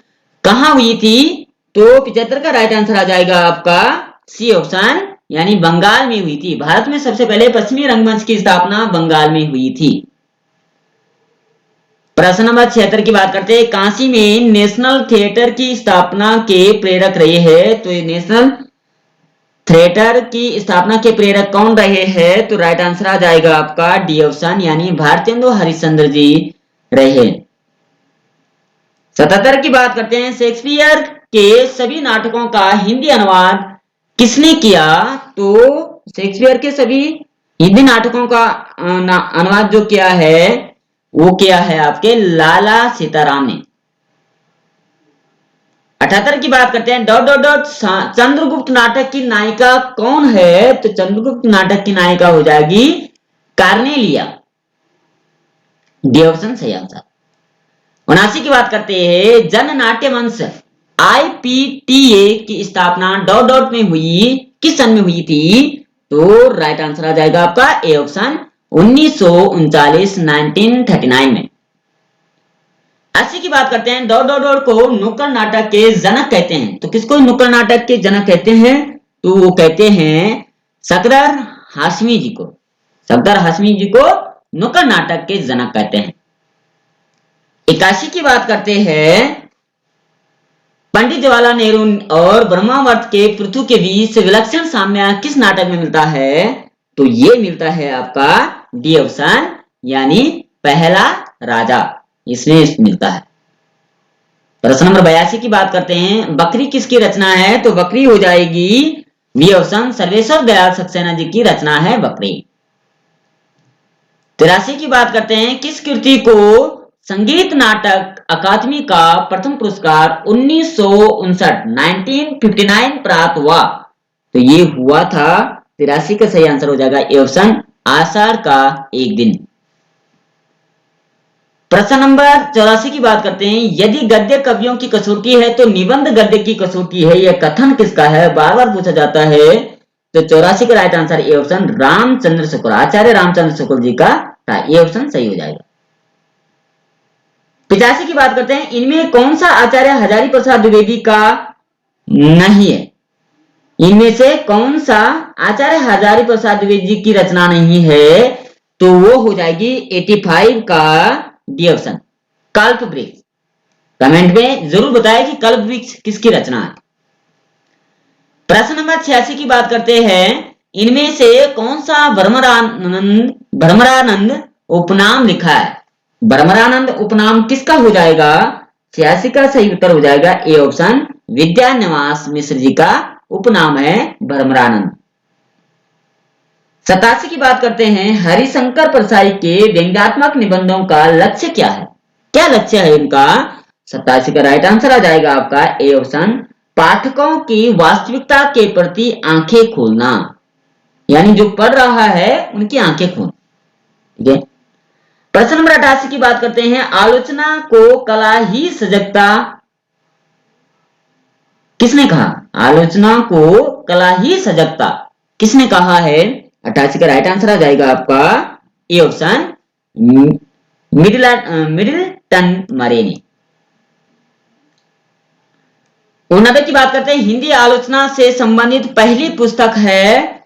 कहां हुई थी? तो 75 का राइट आंसर आ जाएगा आपका सी ऑप्शन, यानी बंगाल में हुई थी। भारत में सबसे पहले पश्चिमी रंगमंच की स्थापना बंगाल में हुई थी। प्रश्न नंबर 76 की बात करते हैं। काशी में नेशनल थिएटर की स्थापना के प्रेरक रहे हैं, तो ये नेशनल थिएटर की स्थापना के प्रेरक कौन रहे हैं? तो राइट आंसर आ जाएगा आपका डी ऑप्शन, यानी भारतेंदु हरिश्चंद्र जी रहे। 77 की बात करते हैं। शेक्सपियर के सभी नाटकों का हिंदी अनुवाद किसने किया? तो शेक्सपियर के सभी हिंदी नाटकों का अनुवाद जो किया है वो किया है आपके लाला सीताराम ने। 78 की बात करते हैं, डॉट डॉट डॉट चंद्रगुप्त नाटक की नायिका कौन है? तो चंद्रगुप्त नाटक की नायिका हो जाएगी कार्नेलिया। डी ऑप्शन सही आंसर। 79 की बात करते हैं, जन नाट्य मंच IPTA की स्थापना डॉट डॉट में हुई, किस सन में हुई थी? तो राइट आंसर आ जाएगा आपका ए ऑप्शन 1939 1939 में। 80 की बात करते हैं, डॉट डॉट डॉट को नुक्कड़ नाटक के जनक कहते हैं। तो किसको नुक्कड़ नाटक के जनक कहते हैं? तो वो कहते हैं सफदर हाशमी जी को। सफदर हाशमी जी को नुक्कड़ नाटक के जनक कहते हैं। 81 की बात करते हैं, पंडित जवाहरलाल नेहरू और ब्रह्मावर्त के पृथु के बीच विलक्षण साम्य किस नाटक में मिलता है? तो ये मिलता है आपका डी ऑप्शन, यानी पहला राजा, इसमें मिलता है। प्रश्न नंबर 82 की बात करते हैं, बकरी किसकी रचना है? तो बकरी हो जाएगी बी ऑप्शन, सर्वेश्वर दयाल सक्सेना जी की रचना है बकरी। 83 की बात करते हैं, किस कृति को संगीत नाटक अकादमी का प्रथम पुरस्कार 1959 प्राप्त हुआ? तो ये हुआ था 83 का सही आंसर हो जाएगा ए ऑप्शन, आषाढ़ का एक दिन। प्रश्न नंबर 84 की बात करते हैं, यदि गद्य कवियों की कसौटी है तो निबंध गद्य की कसौटी है, यह कथन किसका है? बार बार पूछा जाता है। तो 84 का right answer A option, Ramchandra Shukla, Acharya Ramchandra Shukla ji का था। ए ऑप्शन सही हो जाएगा। 85 की बात करते हैं, इनमें कौन सा आचार्य हजारी प्रसाद द्विवेदी का नहीं है? इनमें से कौन सा आचार्य हजारी प्रसाद द्विवेदी जी की रचना नहीं है? तो वो हो जाएगी 85 का डी ऑप्शन, कल्प वृक्ष। कमेंट में जरूर बताएं कि कल्प वृक्ष किसकी रचना है। प्रश्न नंबर 86 की बात करते हैं, इनमें से कौन सा भ्रमरानंद उपनाम लिखा है? भ्रमरानंद उपनाम किसका हो जाएगा? 86 का सही उत्तर हो जाएगा ए ऑप्शन, विद्यानिवास मिश्र जी का उपनाम है भ्रमरानंद। 87 की बात करते हैं, हरिशंकर परसाई के व्यंग्यात्मक निबंधों का लक्ष्य क्या है? क्या लक्ष्य है इनका? 87 का राइट आंसर आ जाएगा आपका ए ऑप्शन, पाठकों की वास्तविकता के प्रति आंखें खोलना, यानी जो पढ़ रहा है उनकी आंखें खोलना। ठीक है। प्रश्न नंबर 88 की बात करते हैं, आलोचना को कला ही सजगता किसने कहा? आलोचना को कला ही सजगता किसने कहा है? 88 का राइट आंसर आ जाएगा आपका ए ऑप्शन, मिडिलटन मरे ने। 89 की बात करते हैं, हिंदी आलोचना से संबंधित पहली पुस्तक है।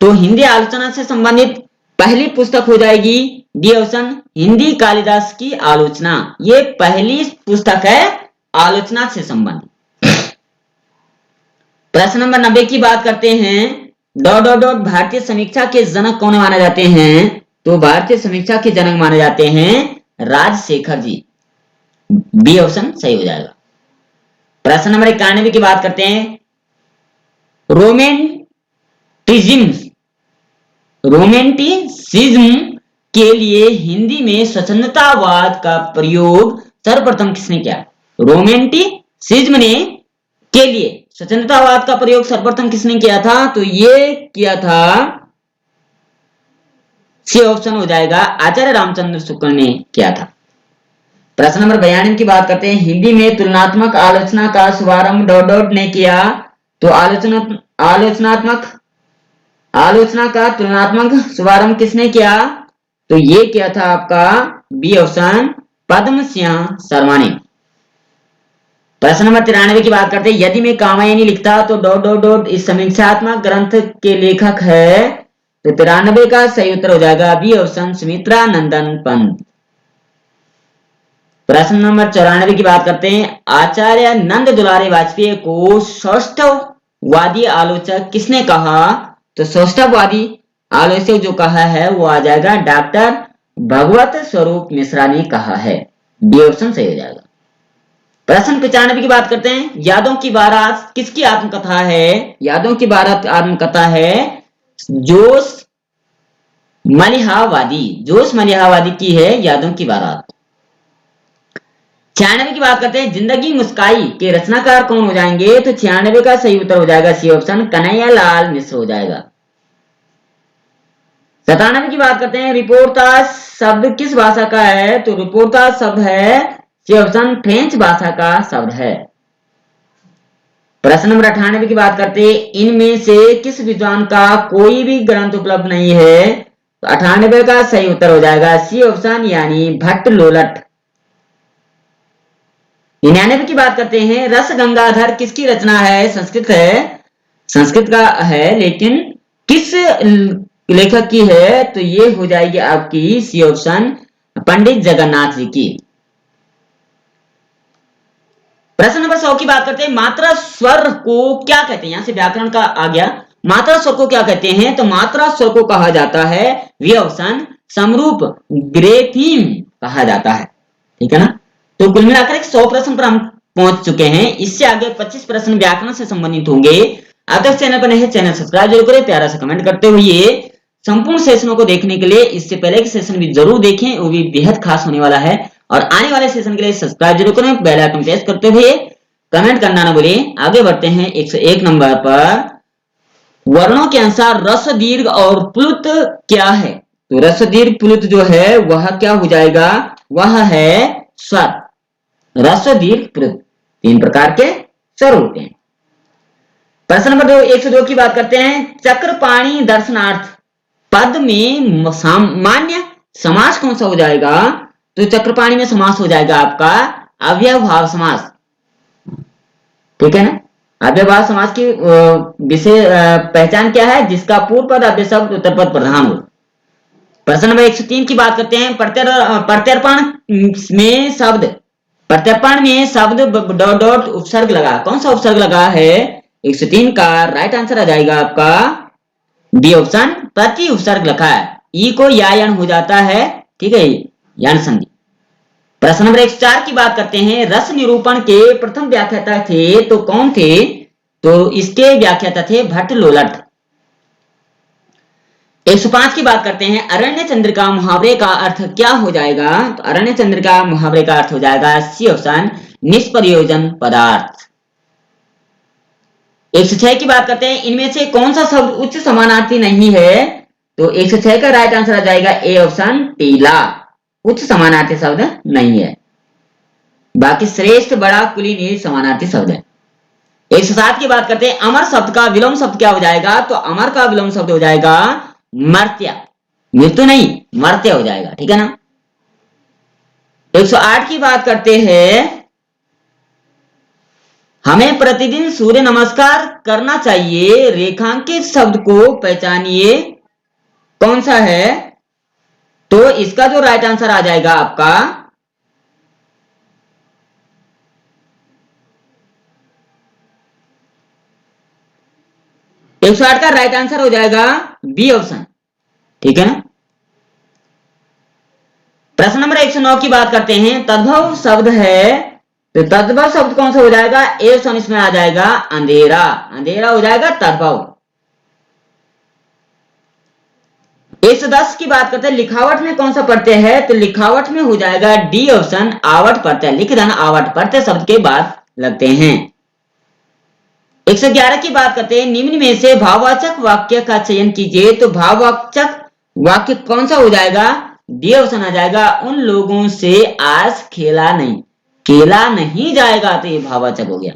तो हिंदी आलोचना से संबंधित पहली पुस्तक हो जाएगी डी ऑप्शन, हिंदी कालिदास की आलोचना। ये पहली पुस्तक है आलोचना से संबंधित। प्रश्न नंबर 90 की बात करते हैं, डॉट डॉट डॉट भारतीय समीक्षा के जनक कौन माने जाते हैं? तो भारतीय समीक्षा के जनक माने जाते हैं राजशेखर जी। बी ऑप्शन सही हो जाएगा। प्रश्न नंबर 91 की बात करते हैं, रोमेंटिसिज्म के लिए हिंदी में स्वच्छंदतावाद का प्रयोग सर्वप्रथम किसने किया? रोमेंटिसिज्म ने के लिए स्वच्छंदतावाद का प्रयोग सर्वप्रथम किसने किया था? तो ये किया था, सी ऑप्शन हो जाएगा, आचार्य रामचंद्र शुक्ल ने किया था। प्रश्न नंबर 92 की बात करते हैं, हिंदी में तुलनात्मक आलोचना का शुभारंभ डॉट डॉट ने किया। तो आलोचना का तुलनात्मक शुभारंभ किसने किया? तो ये किया था आपका बी ऑप्शन, पद्म सिंह शर्मा ने। प्रश्न नंबर 93 की बात करते हैं, यदि मैं कामायनी लिखता तो डॉट डॉट डॉट इस समीक्षात्मक ग्रंथ के लेखक है। तो 93 का सही उत्तर हो जाएगा बी ऑप्शन, सुमित्रा नंदन पंत। प्रश्न नंबर 94 की बात करते हैं, आचार्य नंद दुलारे वाजपेयी को सौष्ठववादी आलोचक किसने कहा? तो सौष्ठववादी आलोचक जो कहा है वो आ जाएगा डॉक्टर भगवत स्वरूप मिश्रा ने कहा है। बी ऑप्शन सही हो जाएगा। प्रश्न 95 की बात करते हैं, यादों की बारात किसकी आत्मकथा है? यादों की बारात आत्मकथा है जोश मलिहावादी की है यादों की बारात। 96 की बात करते हैं, जिंदगी मुस्काई के रचनाकार कौन हो जाएंगे? तो 96 का सही उत्तर हो जाएगा सी ऑप्शन, कन्हैया लाल मिश्र हो जाएगा। 97 की बात करते हैं, रिपोर्टाज शब्द किस भाषा का है? तो रिपोर्टाज शब्द है सी ऑप्शन, फ्रेंच भाषा का शब्द है। प्रश्न नंबर 98 की बात करते हैं, इनमें से किस विद्वान का कोई भी ग्रंथ उपलब्ध नहीं है? तो 98 का सही उत्तर हो जाएगा सी ऑप्शन, यानी भट्ट लोलट। 99 की बात करते हैं, रस गंगाधर किसकी रचना है? संस्कृत है, संस्कृत का है, लेकिन किस लेखक की है? तो ये हो जाएगी आपकी सी ऑप्शन, पंडित जगन्नाथ जी की। प्रश्न नंबर 100 की बात करते हैं, मात्रा स्वर को क्या कहते हैं? यहां से व्याकरण का आ गया। मात्रा स्वर को क्या कहते हैं? तो मात्रा स्वर को कहा जाता है वी ऑप्शन, समरूप ग्रेफीम कहा जाता है। ठीक है ना? तो कुल मिलाकर 100 प्रश्न पर हम पहुंच चुके हैं। इससे आगे 25 प्रश्न व्याकरण से संबंधित होंगे। अब तक चैनल पर नहीं, चैनल सब्सक्राइब जरूर करें, प्यारा सा कमेंट करते हुए संपूर्ण सेशनों को देखने के लिए इससे पहले के सेशन भी जरूर देखें, वो भी बेहद खास होने वाला है। और आने वाले सेशन के लिए सब्सक्राइब जरूर करें, बेल आइकन प्रेस करते हुए कमेंट करना ना भूलें। आगे बढ़ते हैं 101 नंबर पर, वर्णों के अनुसार रस्व दीर्घ और प्लुत क्या है? तो रस्व दीर्घ प्लुत जो है वह क्या हो जाएगा? वह है स्वर। रस्व दीर्घ प्लुत 3 प्रकार के स्वर होते हैं। प्रश्न नंबर 2, 102 की बात करते हैं, चक्रपाणी दर्शनार्थ पद में सामान्य समास कौन सा हो जाएगा? तो चक्रपाणी में समास हो जाएगा आपका अव्ययभाव समास। ठीक है ना? अव्ययभाव समास की विशेष पहचान क्या है? जिसका पूर्व पद अव्यय शब्द उत्तर पद प्रधान हो। प्रश्न नंबर 103 की बात करते हैं, प्रत्यर्पण में शब्द, प्रत्यर्पण में शब्द डॉट डॉट उपसर्ग लगा, कौन सा उपसर्ग लगा है? 103 का राइट आंसर आ जाएगा आपका बी ऑप्शन, प्रति उपसर्ग लिखा है। ई को या यण हो जाता है। ठीक है, यण संधि। प्रश्न नंबर 104 की बात करते हैं, रस निरूपण के प्रथम व्याख्याता थे तो कौन थे? तो इसके व्याख्याता थे भट्ट लोलट। 105 की बात करते हैं, अरण्य चंद्रिका मुहावरे का अर्थ क्या हो जाएगा? तो अरण्य चंद्रिका मुहावरे का अर्थ हो जाएगा सी ऑप्शन, निष्प्रयोजन पदार्थ। 106 की बात करते हैं, इनमें से कौन सा शब्द उच्च समानार्थी नहीं है? तो 106 का राइट आंसर आ जाएगा ए ऑप्शन, टीला। उच्च समानार्थी शब्द नहीं है, बाकी श्रेष्ठ, बड़ा, कुलीन समानार्थी शब्द है। 107 की बात करते हैं, अमर शब्द का विलोम शब्द क्या हो जाएगा? तो अमर का विलोम शब्द हो जाएगा मर्त्य, मृत्यु नहीं, मर्त्य हो जाएगा। ठीक है ना? 108 की बात करते हैं, हमें प्रतिदिन सूर्य नमस्कार करना चाहिए, रेखांकित शब्द को पहचानिए, कौन सा है? तो इसका जो राइट आंसर आ जाएगा आपका 108 का राइट आंसर हो जाएगा बी ऑप्शन। ठीक है ना? प्रश्न नंबर 109 की बात करते हैं, तद्भव शब्द है तो तद्भव शब्द कौन सा हो जाएगा? ए ऑप्शन इसमें आ जाएगा अंधेरा, अंधेरा हो जाएगा तद्भव। 110 की बात करते हैं, लिखावट में कौन सा प्रत्यय है? तो लिखावट में हो जाएगा डी ऑप्शन, आवट प्रत्यय। लिख देना आवट प्रत्यय शब्द के बाद लगते हैं। 111 की बात करते हैं, निम्न में से भाववाचक वाक्य का चयन कीजिए, तो भाववाचक वाक्य कौन सा हो जाएगा? डी ऑप्शन आ जाएगा, उन लोगों से आज खेला नहीं, खेला नहीं जाएगा, तो ये भाववाचक हो गया।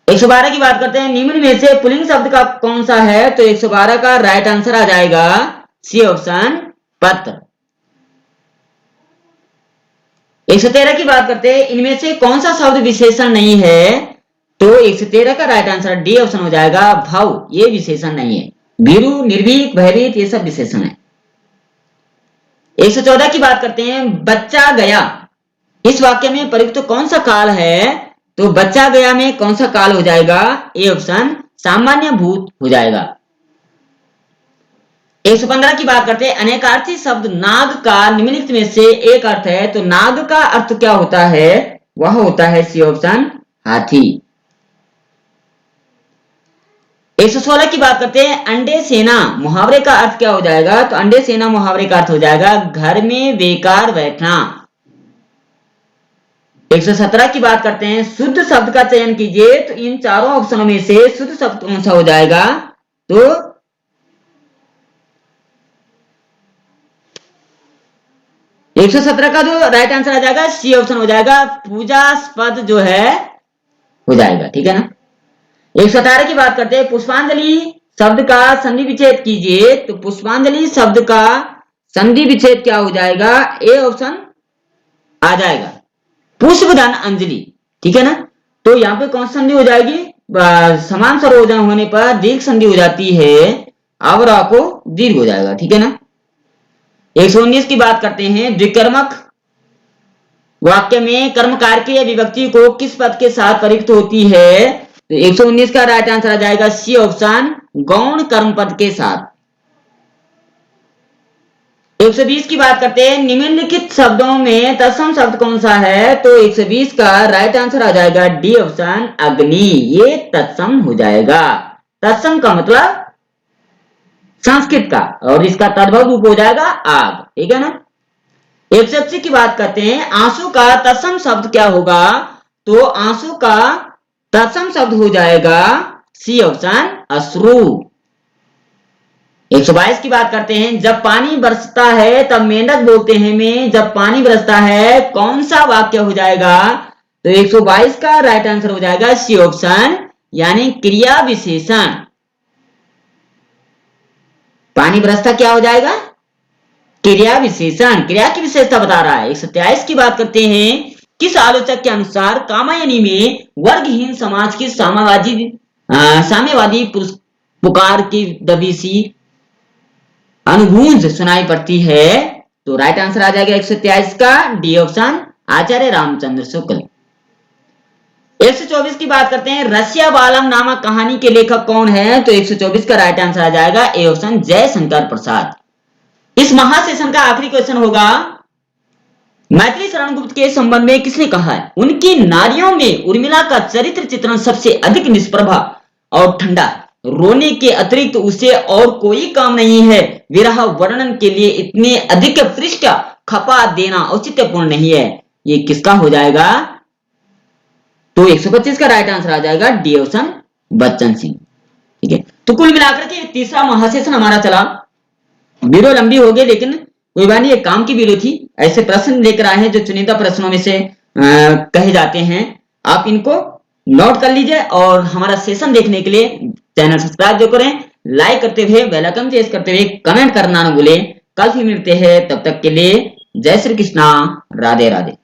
112 की बात करते हैं, निम्न में से पुल्लिंग शब्द का कौन सा है? तो 112 का राइट आंसर आ जाएगा सी ऑप्शन, पत्र। 113 की बात करते हैं, इनमें से कौन सा शब्द विशेषण नहीं है? तो 113 का राइट आंसर डी ऑप्शन हो जाएगा, भाव, ये विशेषण नहीं है। भीरू, निर्भीक, भयभीत ये सब विशेषण है। 114 की बात करते हैं, बच्चा गया, इस वाक्य में प्रयुक्त कौन सा काल है? तो बच्चा गया में कौन सा काल हो जाएगा? ए ऑप्शन, सामान्य भूत हो जाएगा। 115 की बात करते हैं, अनेकार्थी शब्द नाग का निम्नलिखित में से एक अर्थ है, तो नाग का अर्थ क्या होता है? वह होता है सी ऑप्शन, हाथी। 116 की बात करते हैं, अंडे सेना मुहावरे का अर्थ क्या हो जाएगा? तो अंडे सेना मुहावरे का अर्थ हो जाएगा घर में बेकार बैठना। 117 की बात करते हैं, शुद्ध शब्द का चयन कीजिए। तो इन चारों ऑप्शनों में से शुद्ध शब्द कौन सा हो जाएगा? तो 117 का जो राइट आंसर आ जाएगा सी ऑप्शन हो जाएगा, पूजास्पद जो है हो जाएगा। ठीक है ना। 118 की बात करते हैं, पुष्पांजलि शब्द का संधि विच्छेद कीजिए। तो पुष्पांजलि शब्द का संधि विच्छेद क्या हो जाएगा? ए ऑप्शन आ जाएगा, पुष्पदान अंजलि। ठीक है ना। तो यहाँ पे कौन सी संधि हो जाएगी? समान स्वरोजन होने पर दीर्घ संधि हो जाती है, आवरा को दीर्घ हो जाएगा। ठीक है ना। 119 की बात करते हैं, द्विकर्मक वाक्य में कर्म कार्य विभक्ति को किस पद के साथ प्रयुक्त होती है? तो 119 का राइट आंसर आ जाएगा सी ऑप्शन, गौण कर्म पद के साथ। 120 की बात करते हैं, निम्नलिखित शब्दों में तत्सम शब्द कौन सा है? तो 120 का राइट आंसर आ जाएगा डी ऑप्शन, अग्नि। ये तत्सम हो जाएगा। तत्सम का मतलब संस्कृत का, और इसका तद्भव रूप हो जाएगा आग। ठीक है ना। 180 की बात करते हैं, आंसू का तत्सम शब्द क्या होगा? तो आंसू का तत्सम शब्द हो जाएगा सी ऑप्शन, अश्रु। 122 की बात करते हैं, जब पानी बरसता है तब मेंढक बोलते हैं मैं, जब पानी बरसता है कौन सा वाक्य हो जाएगा? तो 122 का राइट आंसर हो जाएगा सी ऑप्शन, यानी क्रिया विशेषण। पानी बरसता क्या हो जाएगा? क्रिया विशेषण, क्रिया की विशेषता बता रहा है। 123 की बात करते हैं, किस आलोचक के अनुसार कामायनी में वर्गहीन समाज की साम्यवादी पुकार की दबी सी अनुगूंज सुनाई पड़ती है? तो राइट आंसर आ जाएगा 123 का डी ऑप्शन, आचार्य रामचंद्र शुक्ल। 124 की बात करते हैं, रसिया बालम नामक कहानी के लेखक कौन है? तो 124 का राइट आंसर आ जाएगा ए ऑप्शन, जयशंकर प्रसाद। इस महासेशन का आखिरी क्वेश्चन होगा, मैथिली शरण गुप्त के संबंध में किसने कहा है? उनकी नारियों में उर्मिला का चरित्र चित्रण सबसे अधिक निष्प्रभा और ठंडा, रोने के अतिरिक्त उसे और कोई काम नहीं है, विरह वर्णन के लिए इतने अधिक पृष्ठ खपा देना औचित्यपूर्ण नहीं है। ये किसका हो जाएगा? तो 125 का राइट आंसर आ जाएगा डी ऑप्शन, बच्चन सिंह। ठीक है। तो कुल मिलाकर के तीसरा महासेशन हमारा चला। वीडियो लंबी हो गई, लेकिन कोई बात नहीं, एक काम की वीडियो थी। ऐसे प्रश्न लेकर आए हैं जो चुनिंदा प्रश्नों में से कहे जाते हैं। आप इनको नोट कर लीजिए और हमारा सेशन देखने के लिए चैनल सब्सक्राइब जो करें, लाइक करते हुए, बेल आइकन प्रेस करते हुए कमेंट करना न भूलें। कल फिर मिलते हैं, तब तक के लिए जय श्री कृष्णा, राधे राधे।